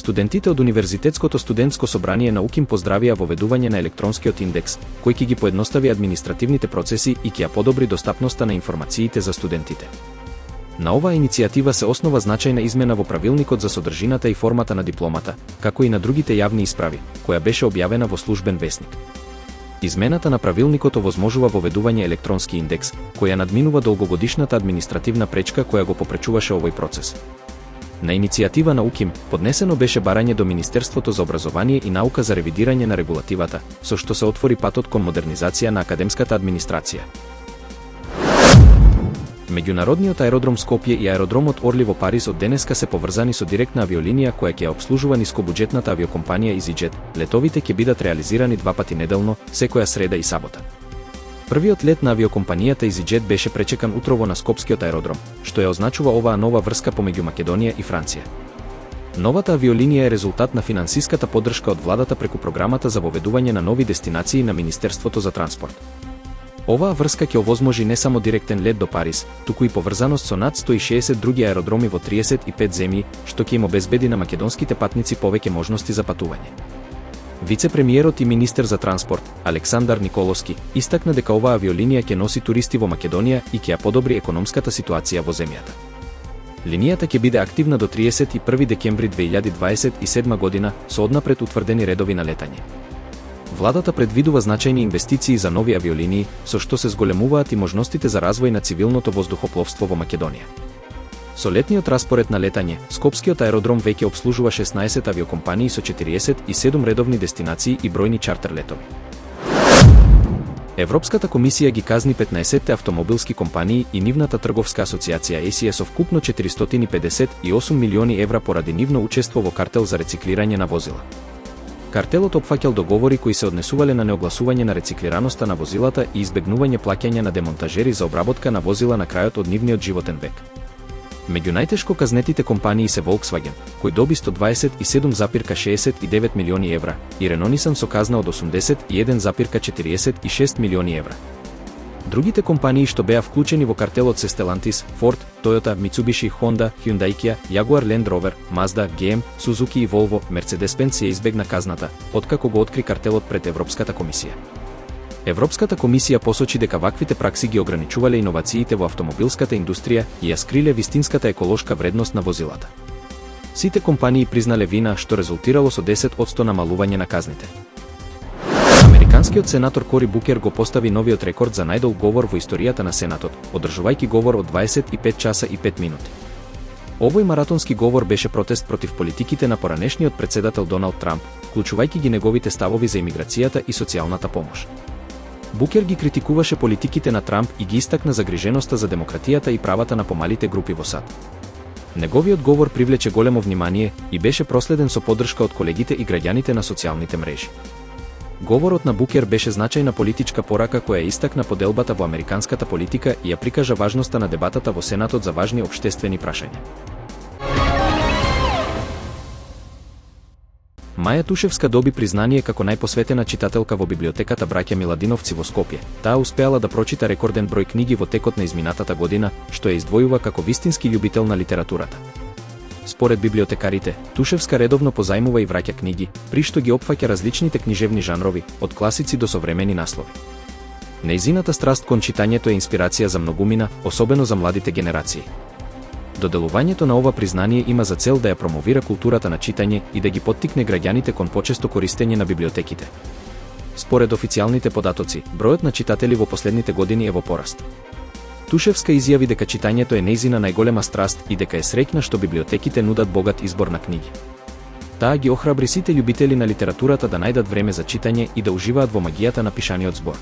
Студентите од Универзитетското студентско собрание на УКИМ поздравија воведување на електронскиот индекс, кој ќе ги поедностави административните процеси и ќе ја подобри достапноста на информациите за студентите. На оваа иницијатива се основа значајна измена во правилникот за содржината и формата на дипломата, како и на другите јавни исправи, која беше објавена во службен весник. Измената на правилникот овозможува воведување електронски индекс, која надминува долгогодишната административна пречка која го попречуваше овој процес. На иницијатива на УКИМ поднесено беше барање до Министерството за образование и наука за ревидирање на регулативата, со што се отвори патот кон модернизација на академската администрација. Меѓународниот аеродром Скопје и аеродромот Орли во Париз од денеска се поврзани со директна авиолинија која ќе ја обслужува нискобуџетната авиокомпанија EasyJet. Летовите ќе бидат реализирани 2 пати неделно, секоја среда и сабота. Првиот лет на авиокомпанијата EasyJet беше пречекан утрово на Скопскиот аеродром, што ја означува оваа нова врска помеѓу Македонија и Франција. Новата авиолинија е резултат на финансиската поддршка од владата преку програмата за воведување на нови дестинации на Министерството за транспорт. Оваа врска ќе овозможи не само директен лет до Париз, туку и поврзаност со над 160 други аеродроми во 35 земји, што ќе им обезбеди на македонските патници повеќе можности за патување. Вице-премиерот и министер за транспорт, Александар Николовски, истакна дека оваа авиолинија ќе носи туристи во Македонија и ќе ја подобри економската ситуација во земјата. Линијата ќе биде активна до 31 декември 2027 година со однапред утврдени редови на летање. Владата предвидува значајни инвестиции за нови авиолинии, со што се зголемуваат и можностите за развој на цивилното воздухопловство во Македонија. Со летниот распоред на летање, Скопскиот аеродром веќе обслужува 16 авиокомпании со 47 редовни дестинации и бројни чартер летови. Европската комисија ги казни 15 автомобилски компании и нивната трговска асоциација ACS со вкупно 458 милиони евра поради нивно учество во картел за рециклирање на возила. Картелот опфаќал договори кои се однесувале на неогласување на рециклираноста на возилата и избегнување плаќање на демонтажери за обработка на возила на крајот од нивниот животен век. Меѓу најтешко казнетите компании се Volkswagen, кој доби 120,69 милиони евра, и Renault Nissan со казна од 81,46 милиони евра. Другите компании што беа вклучени во картелот се Stellantis, Ford, Toyota, Mitsubishi, Honda, Hyundai, Kia, Jaguar Land Rover, Mazda, GM, Suzuki и Volvo. Mercedes-Benz ја избегна казната, откако го откри картелот пред Европската комисија. Европската комисија посочи дека ваквите пракси ги ограничувале иновациите во автомобилската индустрија и ја скриле вистинската еколошка вредност на возилата. Сите компании признале вина, што резултирало со 10% намалување на казните. Американскиот сенатор Кори Букер го постави новиот рекорд за најдолг говор во историјата на Сенатот, одржувајќи говор од 25 часа и 5 минути. Овој маратонски говор беше протест против политиките на поранешниот председател Доналд Трамп, вклучувајќи ги неговите ставови за имиграцијата и социјалната помош. Букер ги критикуваше политиките на Трамп и ги истакна загриженоста за демократијата и правата на помалите групи во САД. Неговиот говор привлече големо внимание и беше проследен со поддршка од колегите и граѓаните на социјалните мрежи. Говорот на Букер беше значајна политичка порака која истакна поделбата во американската политика и ја прикажа важноста на дебатата во Сенатот за важни општествени прашања. Маја Тушевска доби признание како најпосветена читателка во библиотеката Браќа Миладиновци во Скопје. Таа успеала да прочита рекорден број книги во текот на изминатата година, што ја издвојува како вистински љубител на литературата. Според библиотекарите, Тушевска редовно позајмува и враќа книги, при што ги опфаќа различните книжевни жанрови, од класици до современи наслови. Нејзината страст кон читањето е инспирација за многумина, особено за младите генерации. Доделувањето на ова признание има за цел да ја промовира културата на читање и да ги поттикне граѓаните кон почесто користење на библиотеките. Според официјалните податоци, бројот на читатели во последните години е во пораст. Тушевска изјави дека читањето е нејзина најголема страст и дека е среќна што библиотеките нудат богат избор на книги. Таа ги охрабри сите љубители на литературата да најдат време за читање и да уживаат во магијата на пишаниот збор.